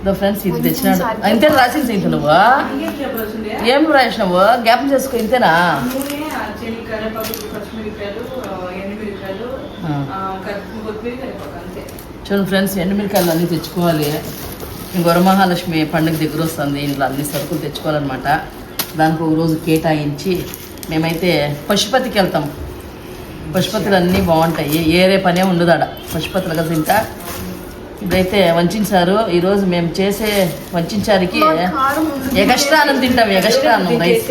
ఇదో ఫ్రెండ్స్ ఇది తెచ్చినాడు ఇంతే రాసింది ఇంత నువ్వు ఏం రాసినావు జ్ఞాపం చేసుకో ఇంతేనా చూడండి ఫ్రెండ్స్ ఎండుమిరకాయలు అన్నీ తెచ్చుకోవాలి వరమహాలక్ష్మి పండుగ దగ్గర వస్తుంది ఇంట్లో అన్ని సరుకులు తెచ్చుకోవాలన్నమాట దానికి ఒక రోజు కేటాయించి మేమైతే పశుపతికి వెళ్తాం పశుపతులు అన్నీ బాగుంటాయి ఏరే పనే ఉండదు ఆడ పశుపతులు కదా ఇంకా ఇప్పుడైతే వంచారు ఈరోజు మేము చేసే వంచారికి ఎగస్ట్రానం తింటాం ఎగస్ట్రానం రైస్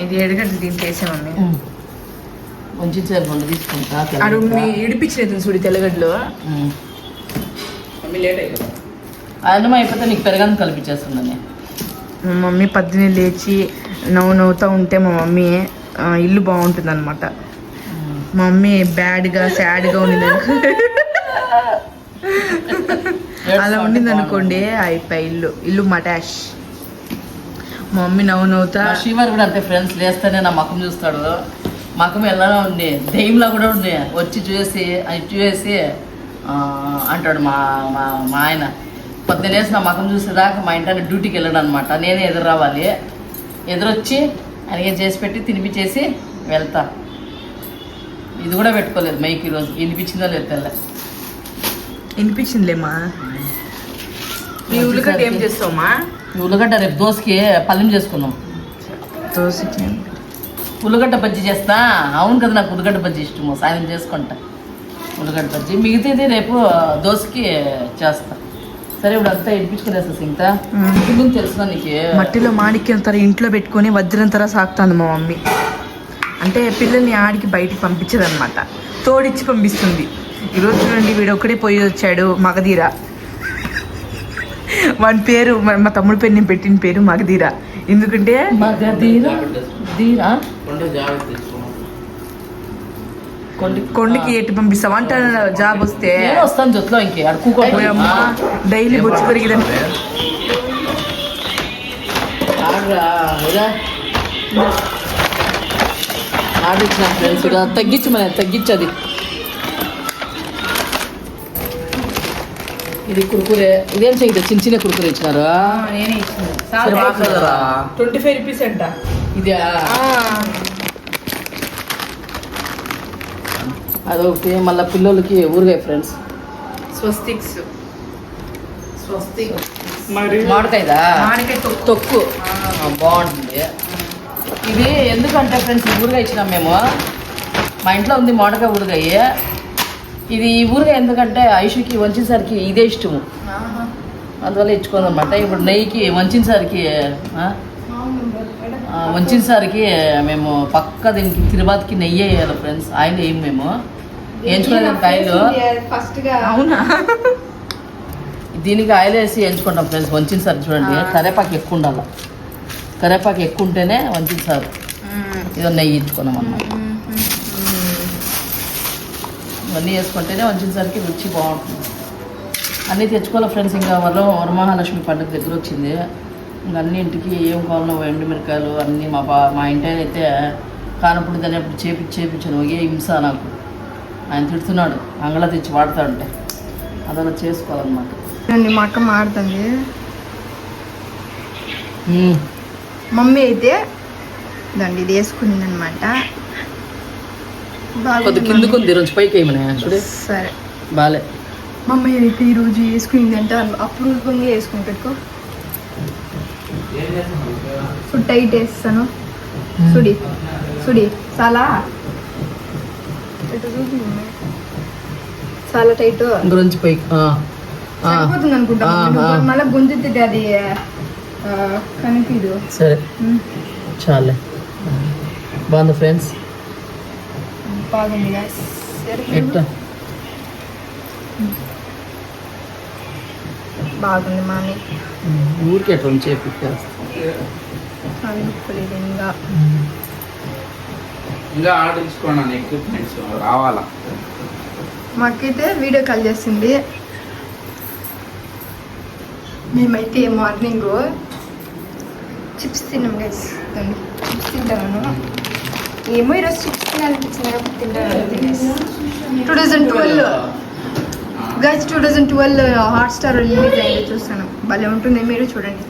ఇది ఎడగండి దీన్ని చేసామమ్మీ వంచారు రెండు తీసుకుంటా ఇడిపించలేదు చూడు తెల్లగడ్డలో అన్నం అయిపోతే నీకు పెరగని కల్పించేస్తుందని మా మమ్మీ పొద్దున్నే లేచి నవ్వుతూ ఉంటే మా మమ్మీ ఇల్లు బాగుంటుంది అనమాట మా మమ్మీ బ్యాడ్గా సాడ్గా ఉండింది అలా ఉండింది అనుకోండి అయిపోయి ఇల్లు మటాష్ మా మమ్మీ నవ్వుతా శివర్ కూడా అంతే ఫ్రెండ్స్ లేస్తేనే నా మకం చూస్తాడు మకం ఎలా ఉంది దెయ్యంలా కూడా ఉంది వచ్చి చూసి అది చూసి అంటాడు మా మా మా ఆయన పొద్దునేసి నా మకం చూసేదాకా మా ఇంటి డ్యూటీకి వెళ్ళాడు అనమాట నేనే ఎదురు రావాలి ఎదురొచ్చి ఆయనకి చేసి పెట్టి తినిపించేసి వెళ్తా ఇది కూడా పెట్టుకోలేదు మైక్ ఈరోజు వినిపించిందో లేదు తెల్ల వినిపించిందిలేమ్మా ఈ ఉల్లిగడ్డ ఏం చేస్తావమ్మా ఉల్లిగడ్డ రేపు దోశకి పల్లెం చేసుకున్నాం దోశకి ఉల్లిగడ్డ బజ్జీ చేస్తా అవును కదా నాకు ఉల్లిగడ్డ బజ్జీ ఇష్టము సాయంత్రం చేసుకుంటా ఉల్లిగడ్డ బజ్జీ మిగతాది రేపు దోశకి చేస్తా సరే ఇప్పుడు అంతా ఇడిపించుకునేస్తా సింత ఇప్పుడు తెలుసునా నీకు మట్టిలో మాణిక్యం తర ఇంట్లో పెట్టుకొని వజ్రం తర సాగుతాను మా మమ్మీ అంటే పిల్లల్ని ఆడికి బయటికి పంపించదు అనమాట తోడిచ్చి పంపిస్తుంది ఈరోజు చూడండి వీడు ఒక్కడే పోయి వచ్చాడు మగధీర వాని పేరు మా తమ్ముడి పేరు నేను పెట్టిన పేరు మగధీర ఎందుకంటే కొండకి ఎట్టి పంపిస్తావు అంటే జాబ్ వస్తే వస్తాను జొత్తులో ఇంకే అమ్మ డైలీ బొచ్చు పెరిగిదని ఆర్డర్ ఇచ్చిన ఫ్రెండ్స్ తగ్గించు మన తగ్గించది ఇది కురుకురే ఇదేం చేయదు చిన్న చిన్న కురుకురే ఇచ్చినారు నేనే ఇచ్చిన 25 రూపీస్ అంట ఇది అదొకటి మళ్ళీ పిల్లలకి ఊరుగాయ ఫ్రెండ్స్ స్వస్తిక్స్ మామిడికాయదా తొక్కు బాగుంటుంది ఇది ఎందుకంటే ఫ్రెండ్స్ ఈ ఊరుగాయ ఇచ్చినాం మేము మా ఇంట్లో ఉంది మామిడికాయ ఊరుగాయ ఇది ఈ ఊరుగాయ ఎందుకంటే ఐషుకి వంచేసరికి ఇదే ఇష్టము అందువల్ల ఇచ్చుకోదన్నమాట ఇప్పుడు నెయ్యికి వంచేసరికి వంచేసరికి మేము పక్క దీనికి తిరుపతికి నెయ్యి వేయాలి ఫ్రెండ్స్ ఆయిల్ వేయం మేము వేయించుకోలేదు ఆయిల్ అవునా దీనికి ఆయిల్ వేసి వేయించుకుంటాం ఫ్రెండ్స్ వంచేసరికి చూడండి కరేపాకు ఎక్కువ ఉండాలి కరేపాకు ఎక్కువ ఉంటేనే వంచేసారు ఇదో నెయ్యి ఇచ్చుకున్నాం అన్నమాట ఇవన్నీ వేసుకుంటేనే వంచేసరికి రుచి బాగుంటుంది అన్నీ తెచ్చుకోవాలి ఫ్రెండ్స్ ఇంకా వరమహాలక్ష్మి పండుగ దగ్గర వచ్చింది ఇంకా అన్నింటికి ఏం కావాలన్నా ఎండుమిరకాయలు అన్నీ మా ఇంటి అయితే కానప్పుడు దాన్ని అప్పుడు చేపించాను ఏ హింస నాకు ఆయన తిడుతున్నాడు అంగళ తెచ్చి వాడతాడంటే అదలా చేసుకోవాలన్నమాట మా అక్క మాడుతుంది మమ్మీ అయితే దాన్ని ఇది వేసుకునింది అనమాట కొద్ది కిందకు ఉంది రోజు పైకి వేయమని చూడే సరే బాలే మమ్మీ అయితే ఈరోజు వేసుకునిందంటే అప్పుడు కొంచెం వేసుకుని పెట్టుకో ఫుడ్ టైట్ వేస్తాను సుడి సుడి చాలా చాలా టైట్ గురించి పైకి సరిపోతుంది అనుకుంటా మళ్ళీ గుంజుతుంది అది కనిపిదు సరే చాలే బాగుంది ఫ్రెండ్స్ బాగుంది ఎట్లా బాగుంది మామి ఊరికి ఎట్లా చేపిస్తారు ఇంకా ఆర్డర్ తీసుకోండి ఎక్విప్మెంట్స్ రావాలా మాకైతే వీడియో కాల్ చేసింది మేమైతే మార్నింగ్ చిప్స్ తిన్నాం గైస్ చిప్స్ తింటాను ఏమో ఈరోజు చిప్స్ తినాలనిపించింది కాబట్టి తింటాను 2012 గైస్ 2012 హాట్స్టార్ రిలీజ్ అయింది, చూస్తాను. భలే ఉంటుంది, మీరు చూడండి.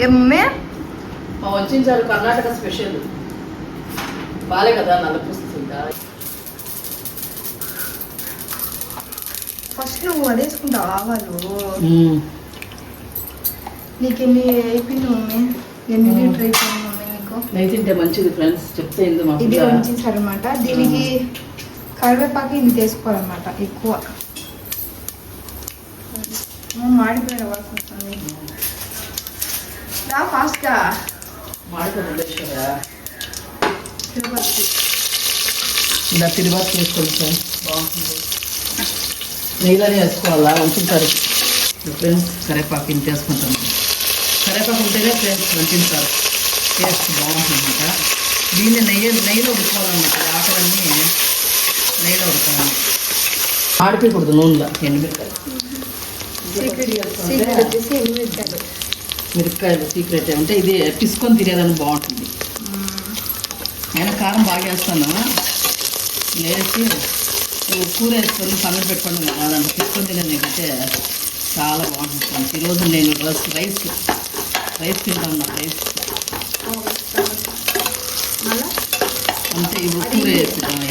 ఏమే మా వంచారు కర్ణాటక స్పెషల్ బాలే కదా నలుపుస్తుందా. ఫస్ట్ నువ్వు అదేసుకుంటావు ఆవాలు. నీకు ఎన్ని అయిపోయింది మమ్మీ? ఎన్ని లీటర్ అయిపోయింది మమ్మీ నీకు? నెయ్యి తింటే మంచిది ఫ్రెండ్స్, చెప్తే ఏంది మా ఇది వంచేసారు అనమాట. దీనికి కరివేపాకు ఇది తీసుకోవాలన్నమాట ఎక్కువ. మాడిపోయిన వాసన వస్తుంది. రా ఫాస్ట్గా. మాడిపోయిందా తిరుపతి ఇలా తిరుపతి చేసుకోండి ఫ్రెండ్స్, బాగుంటుంది. నెయ్యిలోనే వేసుకోవాలా వంచుతారు ఫ్రెండ్స్. కరివేపాకు ఇంత వేసుకుంటాం. కరివేపాకు ఉంటేనే ఫ్రెండ్స్ వంచుతారు, టేస్ట్ బాగుంటుంది అనమాట. దీన్ని నెయ్యిలో ఉడుకోవాలన్నమాట. ఆకలన్నీ నెయ్యిలో ఉడకాలి, ఆడిపోయకూడదు నూనెలో. ఎండుమిరకాయలు వచ్చేసి ఎండుమిరకాయలు, మిరపకాయలు సీక్రెట్ ఏమంటే ఇది పిసుకొని తినేదని బాగుంటుంది. నేను కారం బాగా వేస్తాను, వేసి కూర వేసుకొని పన్నెండు పెట్టుకోండి కదా, దాంట్లో పిసుకొని తినేది అంటే చాలా బాగుంటుంది. ఈరోజు నేను రైస్ తింటాను. రైస్ అంటే ఇప్పుడు కూర వేస్తాను.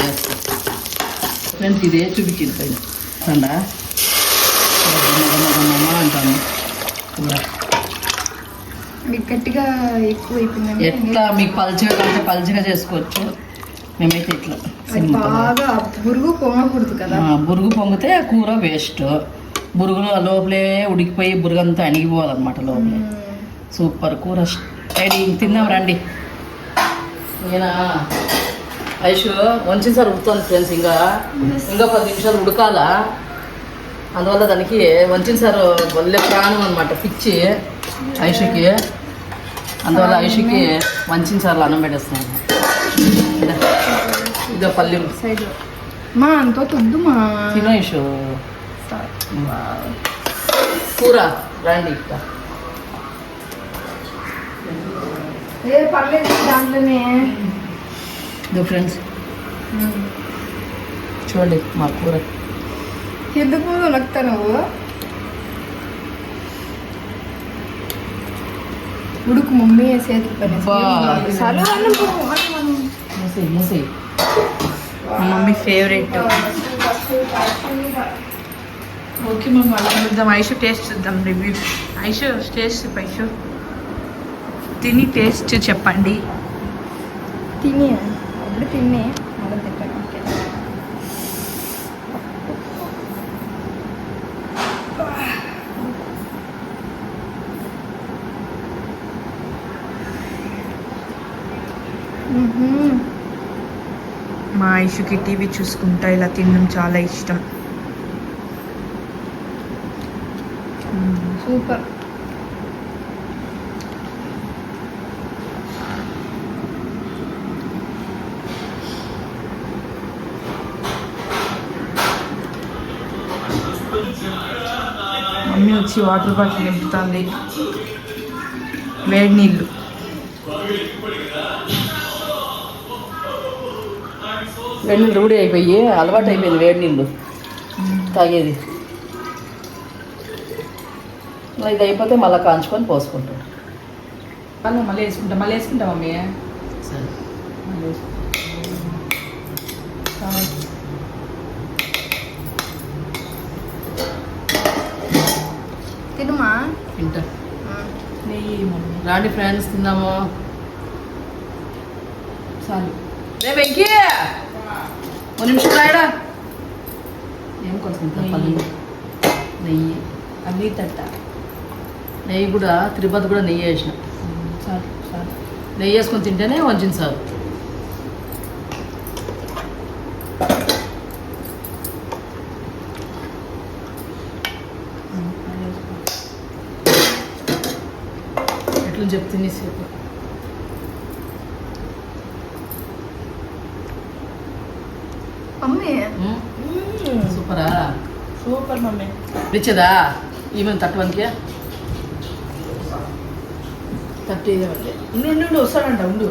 ఫ్రెండ్స్ ఇదే చూపించింది పైన అండా అంటాను. కూర మీకు గట్టిగా ఎక్కువ అయిపోయిందండి. ఎట్లా మీకు పల్చగా కంటే పల్చగా చేసుకోవచ్చు. మేమైతే ఇట్లా బాగా బురుగు పొంగకూడదు కదా. బురుగు పొంగితే కూర వేస్ట్. బురుగులో లోపలే ఉడికిపోయి బురుగంతా అణిగిపోవాలన్నమాట లోపలే. సూపర్ కూర రెడీ. తిందాం రండి. నేను ఐషు వంచిన సార్ ఉడుకుతుంది ఫ్రెండ్స్. ఇంకా 10 నిమిషాలు ఉడకాలా. అందువల్ల దానికి వంచిన సార్ వల్లే ప్రాణం అనమాట, పిచ్చి ఐషుకి. అందువల్ల ఐషుకి వంచిన సార్లు అన్నం పెట్టేస్తున్నాను. ఇదో పల్లి సైడ్ మా అంత వద్దు మా తినో ఐషు. కూర రండి. పర్లేదు దాంట్లోనే. ఇదో ఫ్రెండ్స్ చూడండి మా కూర. ఎందుకు నొక్తా నువ్వు? ఉడుకు మమ్మీ చేతి పని. మూసి మా మమ్మీ ఫేవరెట్. ఓకే మమ్మీ, అలా చూద్దాం. ఐషు టేస్ట్ చూద్దాం, రివ్యూ. ఐషు టేస్ట్ ఐషు తిని టేస్ట్ చెప్పండి. తిని అప్పుడు తిని మళ్ళీ తింటాను. మా ఐషుకి టీవీ చూసుకుంటా ఇలా తినడం చాలా ఇష్టం. సూపర్. మమ్మీ వచ్చి వాటర్ బాటిల్ నింపుతుంది. వేడి నీళ్ళు. వేడి నీళ్ళు రూఢి అయిపోయి అలవాటు అయిపోయింది వేడి నీళ్ళు తాగేది. ఇది అయిపోతే మళ్ళీ కాంచుకొని పోసుకుంటాం. మళ్ళీ వేసుకుంటా మమ్మీ. సరే తినుమా. తింటా. నెయ్యి మమ్మీ. రాండి ఫ్రెండ్స్ తిందాము. చాలు. రే వెంకీ 1 నిమిషం రాయడా. ఏం కొంచెం పల్లి నెయ్యి అన్నీ తట్ట. నెయ్యి కూడా తిరుపతి కూడా నెయ్యి వేసిన. చాలు చాలు. నెయ్యి వేసుకొని తింటేనే వంచింది సార్. ఎట్లా చెప్తుంది సేపు. మమ్మీ సూపరా. Super mummy. రిచదా ఈమె తట్టువనికి తట్టి ఉండు వస్తాడంట. ఉండు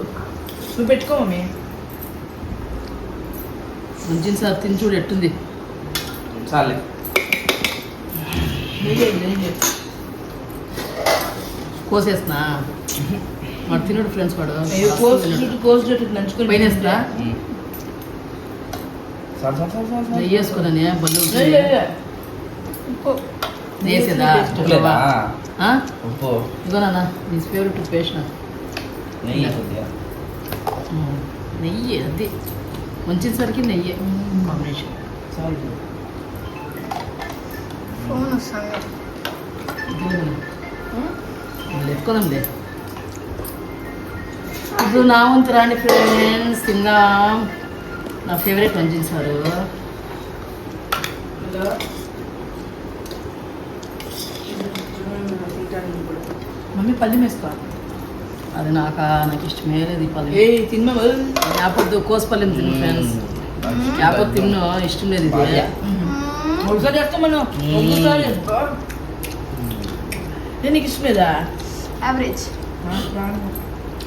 నువ్వు పెట్టుకో మమ్మీ. వంచింది సార్ తిని చూడు ఎట్టుంది. చాలే. కోసేస్తున్నా వాడు తినడు ఫ్రెండ్స్ వాడు నంచుకొని పైన వేస్తా సార్ సార్ సార్ సార్ నెయ్యి వేసుకోనని బల్లు వేసేదా ఉప్పులేదా? ఉప్పు ఇదిగోనా నీ ఫేవరెట్ ఉప్పు వేసిన నెయ్యి కొద్దిగా నెయ్యి అది వంచేసరికి నెయ్యి కాంబినేషన్ చాలు ఫోన్ వస్తుంది. ఎత్తుకోదాంలే ఇప్పుడు నా వంతు రాండి ఫ్రెండ్స్ తిందాం. నా ఫేవరెట్ వంచేసారు మమ్మీ పల్లి వేసుకో. అది నాకు ఇష్టమే లేదు ఈ పల్లి. తిన్నా యాపొద్దు కోసపల్లిని తిను ఫ్రెండ్స్. యాపొద్దు తిన్ను ఇష్టం లేదు ఇది. ఒకసారి చేస్తాం మనం ఒకసారి నేను నీకు ఇష్టమేదా యావరేజ్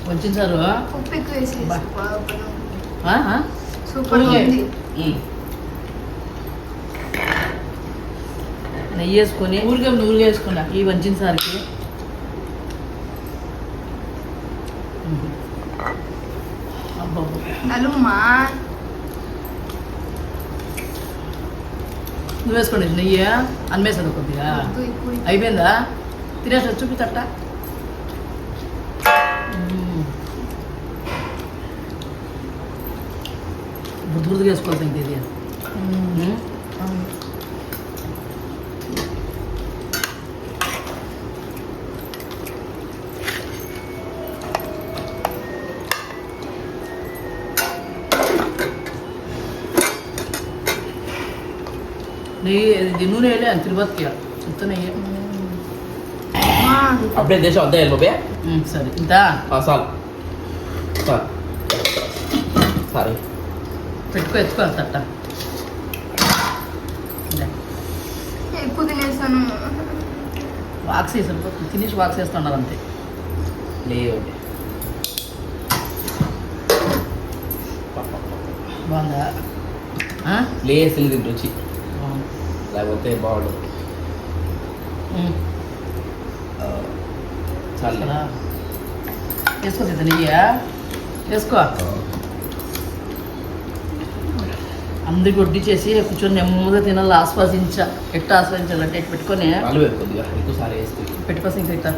వంచేసారు ఉప్పు ఎక్కువ వేసి బా. Super okay. ఉంది. నెయ్యి వేసుకొని ఊరికే వేసుకున్నా ఈ వంచిన సారికి అబ్బా నలుమా నువ్వు వేసుకోండి నెయ్యి అన్మేసాను కొద్దిగా అయిపోయిందా తినేసి చూపితట్ట బుద్ధి బుద్ధిగా వేసుకోవాలి ఇంక ఇది నెయ్యి ఇది నూనె వేయలే అని తిరుపతికి ఇంత నెయ్యి అప్పుడే దేశం వద్దా వెళ్ళిపోయే సరే ఇంత చాలు చాలు సారీ పెట్టుకో ఎత్తుకో తట్ట ఎక్కువ తినేసాను. వాక్స్ వేసారు తినేసి వాక్స్ వేస్తున్నారు అంతే. లేదు బాగుందా లేసి రుచి లేకపోతే బాగుండదు చాలు వేసుకో సీత నెయ్యి వేసుకో. అందరికి వడ్డీ చేసి కూర్చొని నెమ్మదిగా తినాలి. ఆస్వాదించా ఎట్లా ఆస్వాదించాలంటే ఎట్టు పెట్టుకొని పాలు వేరు కొద్దిగా ఎక్కువసారి వేస్తే పెట్టుకోసం ఇంకా ఇట్లా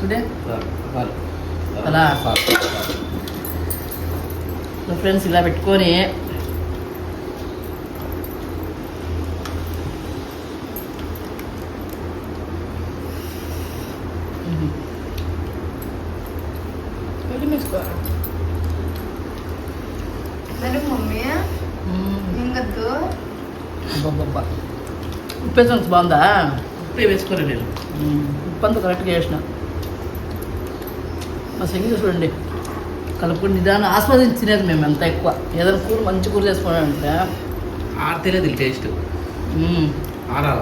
చూడే చాలు అలా? చాలు ఫ్రెండ్స్ ఇలా పెట్టుకొని నలుగు మమ్మీ మింగద్దు. అబ్బబ్బబ్బా ఉప్పు వేసాను బాగుందా? ఉప్పే వేసుకోలే నేను ఉప్పు అంతా కరెక్ట్గా వేసిన. మా సంగీత చూడండి కలుపుకుని నిదానం ఆస్వాదించి తినేది మేము ఎంత ఎక్కువ. ఏదైనా కూర మంచి కూర చేసుకున్నామంటే ఆడితేనే టేస్ట్ ఆడాల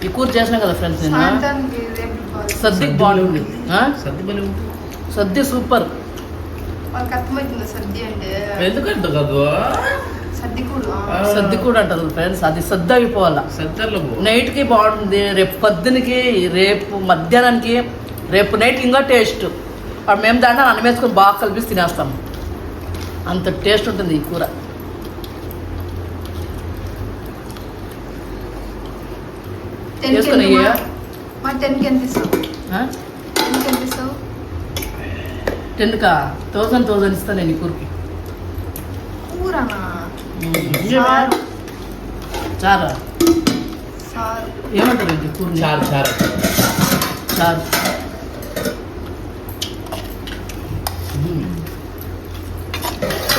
ఈ కూర చేసినా కదా ఫ్రెండ్స్ నేను సాయంత్రానికి రేపు కావాలి. సద్దికి బాగుంటుంది. సర్ది బలి ఉంటుంది సద్ది సూపర్. వాళ్ళకి అర్థమవుతుంది సద్ది అంటే. ఎందుకంటే కదా సద్ది కూడా సద్ది కూడా అంటారు ఫ్రెండ్స్. అది సద్ది అయిపోవాలా. సర్దర్లో నైట్కి బాగుంటుంది, రేపు పొద్దునకి, రేపు మధ్యాహ్నానికి, రేపు నైట్ ఇంకా టేస్ట్. మేము దాంట్లో అన్నం వేసుకొని బాగా కలిపి తినేస్తాం. అంత టేస్ట్ ఉంటుంది ఈ కూర. వేసుకొని మా 10కి ఎంత ఇస్తావు? 10కి ఎంత ఇస్తావు? 10కా 1000 ఇస్తాను నేను ఈ కూరకి. కూరనా? చారా సారు. ఏమంటారు ఏంటి కూర? చారు చారు చారు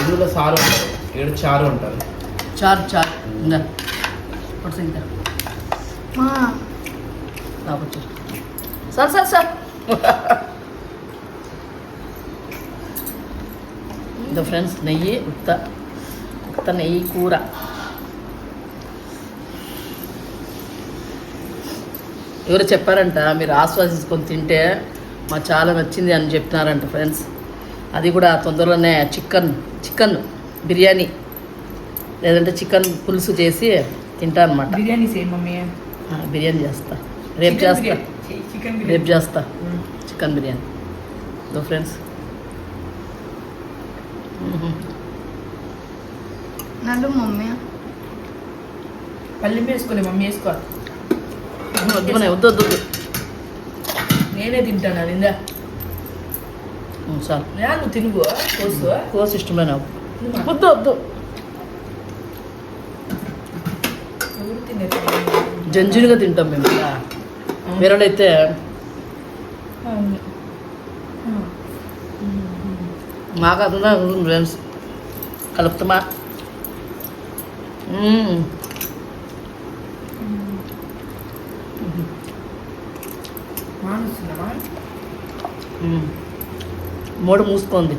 ఎదురులో సారు ఉంటారు, ఏడు చారు ఉంటారు. చారు చారు ఇందా పట్టు ఇంకా మా రావచ్చు సార్ సార్ సార్ ఇదో ఫ్రెండ్స్ నెయ్యి ఉత్త నెయ్యి కూర. ఎవరు చెప్పారంట మీరు ఆస్వాదించుకొని తింటే మా చాలా నచ్చింది అని చెప్తున్నారంట ఫ్రెండ్స్. అది కూడా తొందరలోనే చికెన్ బిర్యానీ లేదంటే చికెన్ పులుసు చేసి తింటా అనమాట. Biryani same mummy. బిర్యానీ చేస్తా రేపు చేస్తా చికెన్ రేపు చేస్తా చికెన్ బిర్యానీ. సో ఫ్రెండ్స్ నడు మమ్మీ. పల్లి వేసుకోలే మమ్మీ, వేసుకో. వద్దు వద్దు వద్దు నేనే తింటాను అది ఇందా. చాలు నువ్వు తినుగు కోసు. కోసి ఇష్టమే నాకు. వద్దు వద్దు జంజులుగా తింటాం మేము. వేరేడైతే మాకు అర్థంగా ఫ్రెండ్స్ కలుపుతామా. మూడ మూసుకుంది.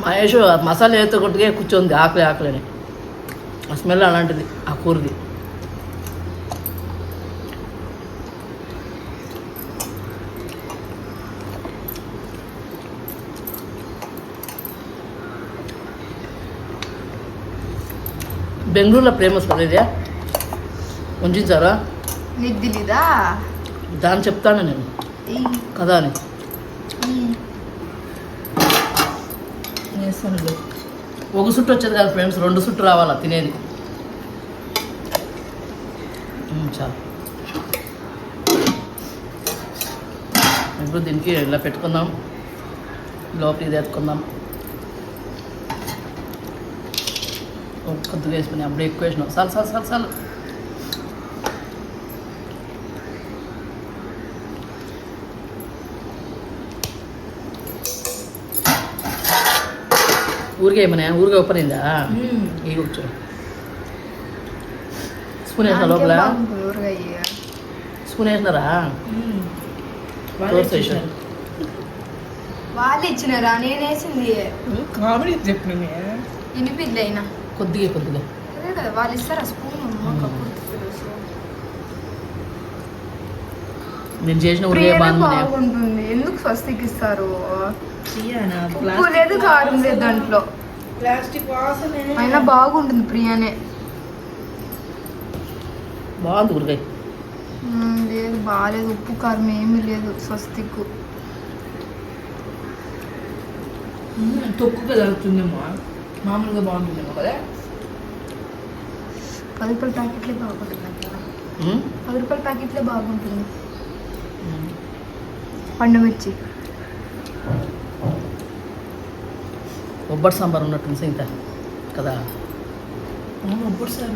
మహేష్ మసాలా వేస్తే కొట్టుగా కూర్చోంది ఆకలి ఆకలిని. ఆ స్మెల్ అలాంటిది ఆ కూరది. బెంగళూరులో ఫేమస్ పడేదే ఉంచారా? నీకు తెలీదా? దాన్ని చెప్తాను నేను కదా అని. ఒక సుట్టు వచ్చేది కాదు ఫ్రెండ్స్, 2 సుట్టు రావాలా తినేది. చాలు. ఇప్పుడు దీనికి ఇలా పెట్టుకుందాం, లోపలికి ఇది ఎత్తుకుందాం. కొద్దిగా వేసుకుని అప్పుడు ఎక్కువ వేసినాం. చాలు చాలు చాలు చాలు. ఊరికే ఏమన్నా ఊరికే ఓపెన్ అయిందా? ఈ కూర్చో. స్పూన్ వేసిన లోపల స్పూన్ వేసినారా? వాళ్ళు ఇచ్చినారా? నేను వేసింది కామెడీ చెప్పిన ఎన్ని పిల్లలు అయినా కొద్దిగా కొద్దిగా అదే కదా వాళ్ళు ఇస్తారా స్పూన్? నేను చేసిన ఊరికే బాగుంటుంది. ఎందుకు స్వస్తికి ఇస్తారు? ఉప్పు లేదు, కారం లేదు దాంట్లో. ప్లాస్టిక్ వాసన అయినా బాగుంటుంది ప్రియానే. బాగుంది ఊరికాయ. లేదు బాగాలేదు, ఉప్పు కారం ఏమీ లేదు స్వస్తిక్. తొక్కుగా జరుగుతుందేమో, మామూలుగా బాగుంటుందేమో కదా. 10 రూపాయల ప్యాకెట్లే బాగుంటుంది. 10 రూపాయల ప్యాకెట్లే బాగుంటుంది. పండుమిర్చి బొబ్బట్ సాంబార్ ఉన్నట్టుంది ఇంకా కదా. ఒబ్బటి సార్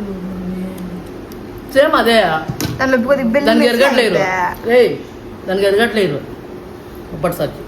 సేమ్ అదే. దానిలో దానికి ఎరగట్లేరు, దానికి ఎరగట్లేరు బొబ్బట్ సార్కి.